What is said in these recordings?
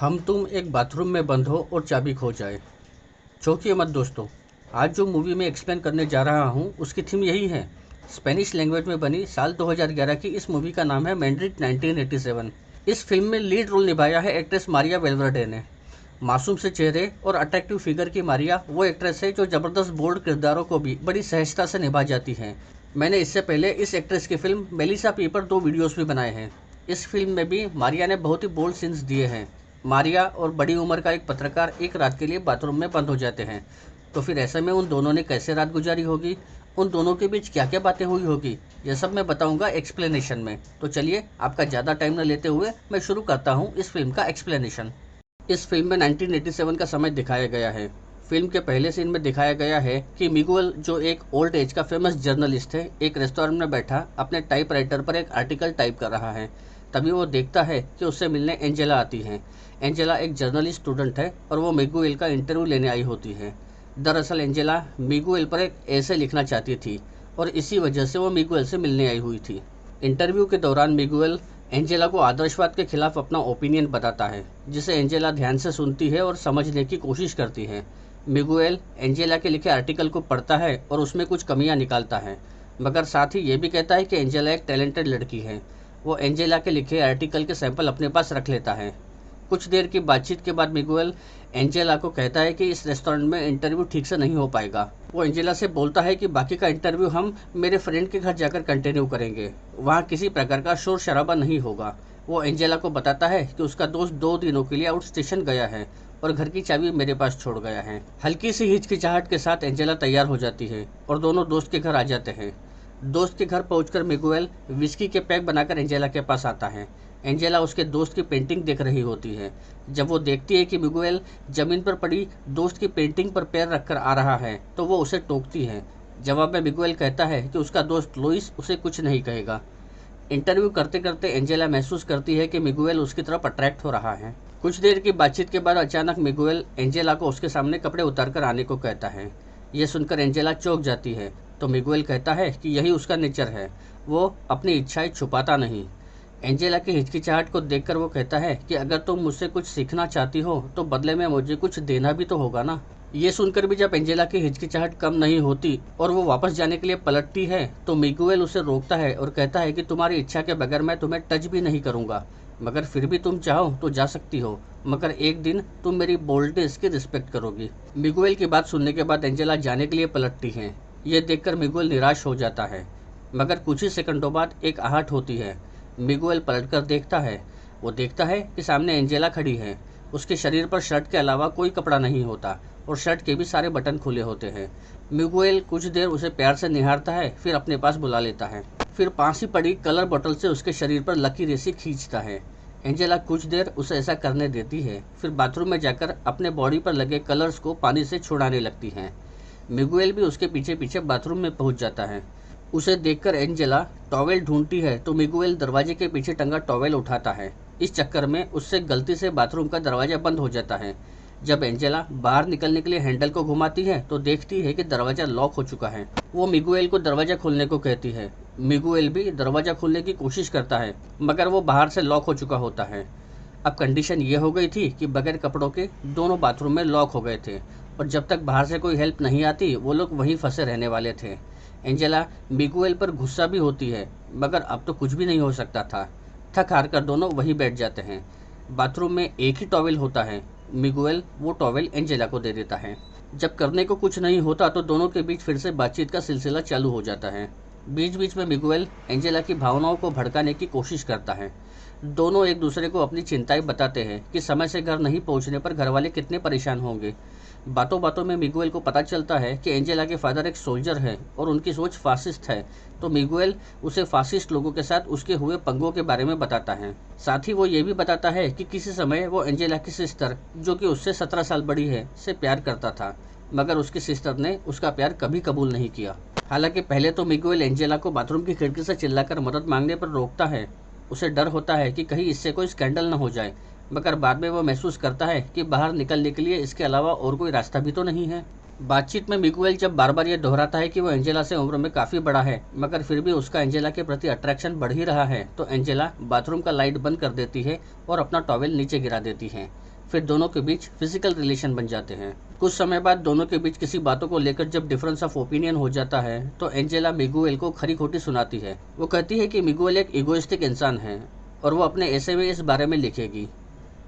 हम तुम एक बाथरूम में बंद हो और चाबी खो जाए। चौंकिए मत दोस्तों। आज जो मूवी मैं एक्सप्लेन करने जा रहा हूँ उसकी थीम यही है। स्पेनिश लैंग्वेज में बनी साल 2011 की इस मूवी का नाम है मैड्रिड 1987। इस फिल्म में लीड रोल निभाया है एक्ट्रेस मारिया वेलवर्डे ने। मासूम से चेहरे और अट्रैक्टिव फिगर की मारिया वो एक्ट्रेस है जो ज़बरदस्त बोल्ड किरदारों को भी बड़ी सहजता से निभा जाती हैं। मैंने इससे पहले इस एक्ट्रेस की फिल्म मेलिसा पी पर 2 वीडियोस भी बनाए हैं। इस फिल्म में भी मारिया ने बहुत ही बोल्ड सीन्स दिए हैं। मारिया और बड़ी उम्र का एक पत्रकार एक रात के लिए बाथरूम में बंद हो जाते हैं। तो फिर ऐसे में उन दोनों ने कैसे रात गुजारी होगी, उन दोनों के बीच क्या क्या बातें हुई होगी, यह सब मैं बताऊंगा एक्सप्लेनेशन में। तो चलिए आपका ज़्यादा टाइम न लेते हुए मैं शुरू करता हूँ इस फिल्म का एक्सप्लेनेशन। इस फिल्म में 1987 का समय दिखाया गया है। फिल्म के पहले सीन में दिखाया गया है कि मिगुएल जो एक ओल्ड एज का फेमस जर्नलिस्ट है, एक रेस्टोरेंट में बैठा अपने टाइपराइटर पर एक आर्टिकल टाइप कर रहा है। तभी वो देखता है कि उससे मिलने एंजेला आती है। एंजेला एक जर्नलिस्ट स्टूडेंट है और वो मिगुएल का इंटरव्यू लेने आई होती है। दरअसल एंजेला मिगुएल पर एक ऐसे लिखना चाहती थी और इसी वजह से वो मिगुएल से मिलने आई हुई थी। इंटरव्यू के दौरान मिगुएल एंजेला को आदर्शवाद के खिलाफ अपना ओपिनियन बताता है, जिसे एंजेला ध्यान से सुनती है और समझने की कोशिश करती है। मिगुएल एंजेला के लिखे आर्टिकल को पढ़ता है और उसमें कुछ कमियां निकालता है, मगर साथ ही ये भी कहता है कि एंजेला एक टैलेंटेड लड़की है। वो एंजेला के लिखे आर्टिकल के सैंपल अपने पास रख लेता है। कुछ देर की बातचीत के बाद मिगुएल एंजेला को कहता है कि इस रेस्टोरेंट में इंटरव्यू ठीक से नहीं हो पाएगा। वो एंजेला से बोलता है कि बाकी का इंटरव्यू हम मेरे फ्रेंड के घर जाकर कंटिन्यू करेंगे, वहाँ किसी प्रकार का शोर शराबा नहीं होगा। वो एंजेला को बताता है कि उसका दोस्त 2 दिनों के लिए आउट स्टेशन गया है और घर की चाबी मेरे पास छोड़ गया है। हल्की सी हिचकिचाहट के साथ एंजेला तैयार हो जाती है और दोनों दोस्त के घर आ जाते हैं। दोस्त के घर पहुंचकर मिगुएल विस्की के पैक बनाकर एंजेला के पास आता है। एंजेला उसके दोस्त की पेंटिंग देख रही होती है। जब वो देखती है कि मिगुएल जमीन पर पड़ी दोस्त की पेंटिंग पर पैर रखकर आ रहा है तो वो उसे टोकती है। जवाब में मिगुएल कहता है कि उसका दोस्त लुइस उसे कुछ नहीं कहेगा। इंटरव्यू करते करते एंजेला महसूस करती है कि मिगुएल उसकी तरफ अट्रैक्ट हो रहा है। कुछ देर की बातचीत के बाद अचानक मिगुएल एंजेला को उसके सामने कपड़े उतारकर आने को कहता है। यह सुनकर एंजेला चौंक जाती है, तो मिगुएल कहता है कि यही उसका नेचर है, वो अपनी इच्छाएं छुपाता नहीं। एंजेला की हिचकिचाहट को देखकर वो कहता है कि अगर तुम मुझसे कुछ सीखना चाहती हो तो बदले में मुझे कुछ देना भी तो होगा ना। ये सुनकर भी जब एंजेला की हिचकिचाहट कम नहीं होती और वो वापस जाने के लिए पलटती है तो मिगुएल उसे रोकता है और कहता है कि तुम्हारी इच्छा के बगैर मैं तुम्हें टच भी नहीं करूंगा, मगर फिर भी तुम चाहो तो जा सकती हो, मगर एक दिन तुम मेरी बोल्डनेस की रिस्पेक्ट करोगी। मिगुएल की बात सुनने के बाद एंजेला जाने के लिए पलटती है। ये देखकर मिगुएल निराश हो जाता है, मगर कुछ ही सेकंडों बाद एक आहट होती है। मिगुएल पलटकर देखता है। वो देखता है कि सामने एंजेला खड़ी है। उसके शरीर पर शर्ट के अलावा कोई कपड़ा नहीं होता और शर्ट के भी सारे बटन खुले होते हैं। मिगुएल कुछ देर उसे प्यार से निहारता है, फिर अपने पास बुला लेता है। फिर पास ही पड़ी कलर बोतल से उसके शरीर पर लकीर रेसी खींचता है। एंजेला कुछ देर उसे ऐसा करने देती है, फिर बाथरूम में जाकर अपने बॉडी पर लगे कलर्स को पानी से छुड़ाने लगती है। मिगुएल भी उसके पीछे पीछे बाथरूम में पहुंच जाता है। उसे देखकर एंजेला टॉवेल ढूंढती है तो मिगुएल दरवाजे के पीछे टंगा टॉवेल उठाता है। इस चक्कर में उससे गलती से बाथरूम का दरवाजा बंद हो जाता है। जब एंजेला बाहर निकलने के लिए हैंडल को घुमाती है तो देखती है कि दरवाजा लॉक हो चुका है। वो मिगुएल को दरवाजा खोलने को कहती है। मिगुएल भी दरवाजा खोलने की कोशिश करता है, मगर वो बाहर से लॉक हो चुका होता है। अब कंडीशन ये हो गई थी कि बगैर कपड़ों के दोनों बाथरूम में लॉक हो गए थे और जब तक बाहर से कोई हेल्प नहीं आती वो लोग वहीं फंसे रहने वाले थे। एंजेला मिगुएल पर गुस्सा भी होती है, मगर अब तो कुछ भी नहीं हो सकता था। थक हार कर दोनों वहीं बैठ जाते हैं। बाथरूम में एक ही टॉवेल होता है। मिगुएल वो टॉवेल एंजेला को दे देता है। जब करने को कुछ नहीं होता तो दोनों के बीच फिर से बातचीत का सिलसिला चालू हो जाता है। बीच बीच में मिगुएल एंजेला की भावनाओं को भड़काने की कोशिश करता है। दोनों एक दूसरे को अपनी चिंताएं बताते हैं कि समय से घर नहीं पहुंचने पर घर वाले कितने परेशान होंगे। बातों बातों में मिगुएल को पता चलता है कि एंजेला के फादर एक सोल्जर है और उनकी सोच फासिस्ट है, तो मिगुएल उसे फासिस्ट लोगों के साथ उसके हुए पंगों के बारे में बताता है। साथ ही वो ये भी बताता है कि किसी समय वो एंजेला की सिस्टर, जो कि उससे 17 साल बड़ी है, से प्यार करता था, मगर उसकी सिस्टर ने उसका प्यार कभी कबूल नहीं किया। हालांकि पहले तो मिगुएल एंजेला को बाथरूम की खिड़की से चिल्लाकर मदद मांगने पर रोकता है। उसे डर होता है कि कहीं इससे कोई स्कैंडल न हो जाए, मगर बाद में वो महसूस करता है कि बाहर निकलने के लिए इसके अलावा और कोई रास्ता भी तो नहीं है। बातचीत में मिगुएल जब बार बार ये दोहराता है कि वो एंजेला से उम्र में काफ़ी बड़ा है, मगर फिर भी उसका एंजेला के प्रति अट्रैक्शन बढ़ ही रहा है, तो एंजेला बाथरूम का लाइट बंद कर देती है और अपना टॉवेल नीचे गिरा देती है। फिर दोनों के बीच फिजिकल रिलेशन बन जाते हैं। कुछ समय बाद दोनों के बीच किसी बातों को लेकर जब डिफरेंस ऑफ ओपिनियन हो जाता है तो एंजेला मिगुएल को खरी खोटी सुनाती है। वो कहती है कि मिगुएल एक इगोइस्टिक इंसान है और वो अपने ऐसे में इस बारे में लिखेगी।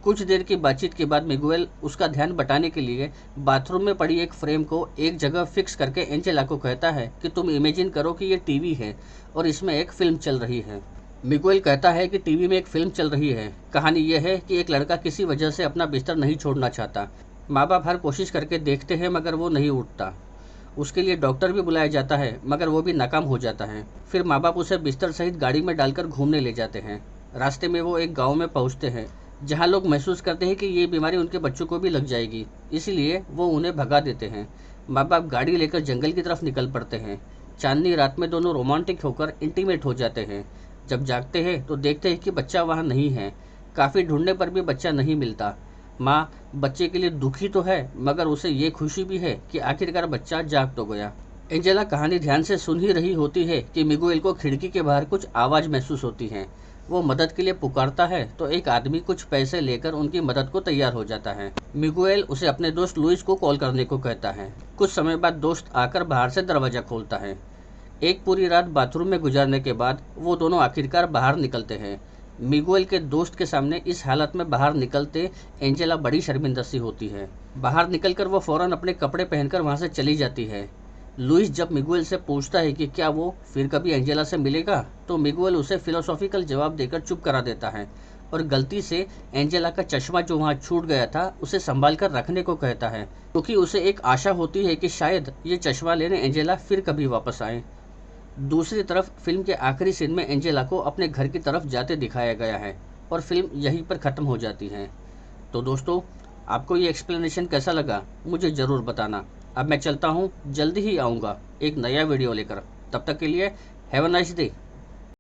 कुछ देर की बातचीत के बाद मिगुएल उसका ध्यान बटाने के लिए बाथरूम में पड़ी एक फ्रेम को एक जगह फिक्स करके एंजेला को कहता है कि तुम इमेजिन करो कि ये टीवी है और इसमें एक फिल्म चल रही है। मिगुएल कहता है कि टीवी में एक फिल्म चल रही है। कहानी यह है कि एक लड़का किसी वजह से अपना बिस्तर नहीं छोड़ना चाहता। माँ बाप हर कोशिश करके देखते हैं मगर वो नहीं उठता। उसके लिए डॉक्टर भी बुलाया जाता है मगर वो भी नाकाम हो जाता है। फिर माँ बाप उसे बिस्तर सहित गाड़ी में डालकर घूमने ले जाते हैं। रास्ते में वो एक गाँव में पहुँचते हैं जहाँ लोग महसूस करते हैं कि ये बीमारी उनके बच्चों को भी लग जाएगी, इसलिए वो उन्हें भगा देते हैं। माँ बाप गाड़ी लेकर जंगल की तरफ निकल पड़ते हैं। चांदनी रात में दोनों रोमांटिक होकर इंटीमेट हो जाते हैं। जब जागते हैं तो देखते हैं कि बच्चा वहाँ नहीं है। काफ़ी ढूंढने पर भी बच्चा नहीं मिलता। माँ बच्चे के लिए दुखी तो है मगर उसे ये खुशी भी है कि आखिरकार बच्चा जाग तो गया। एंजेला कहानी ध्यान से सुन ही रही होती है कि मिगुएल को खिड़की के बाहर कुछ आवाज़ महसूस होती है। वो मदद के लिए पुकारता है तो एक आदमी कुछ पैसे लेकर उनकी मदद को तैयार हो जाता है। मिगुएल उसे अपने दोस्त लुइस को कॉल करने को कहता है। कुछ समय बाद दोस्त आकर बाहर से दरवाज़ा खोलता है। एक पूरी रात बाथरूम में गुजारने के बाद वो दोनों आखिरकार बाहर निकलते हैं। मिगुएल के दोस्त के सामने इस हालत में बाहर निकलते एंजेला बड़ी शर्मिंदा सी होती है। बाहर निकलकर वो फौरन अपने कपड़े पहनकर वहाँ से चली जाती है। लुइस जब मिगुएल से पूछता है कि क्या वो फिर कभी एंजेला से मिलेगा तो मिगुएल उसे फिलोसॉफिकल जवाब देकर चुप करा देता है और गलती से एंजेला का चश्मा जो वहाँ छूट गया था उसे संभाल कर रखने को कहता है, क्योंकि उसे एक आशा होती है कि शायद ये चश्मा लेने एंजेला फिर कभी वापस आए। दूसरी तरफ फिल्म के आखिरी सीन में एंजेला को अपने घर की तरफ जाते दिखाया गया है और फिल्म यहीं पर ख़त्म हो जाती है। तो दोस्तों, आपको ये एक्सप्लेनेशन कैसा लगा मुझे ज़रूर बताना। अब मैं चलता हूँ, जल्दी ही आऊँगा एक नया वीडियो लेकर। तब तक के लिए हैव अ नाइस डे।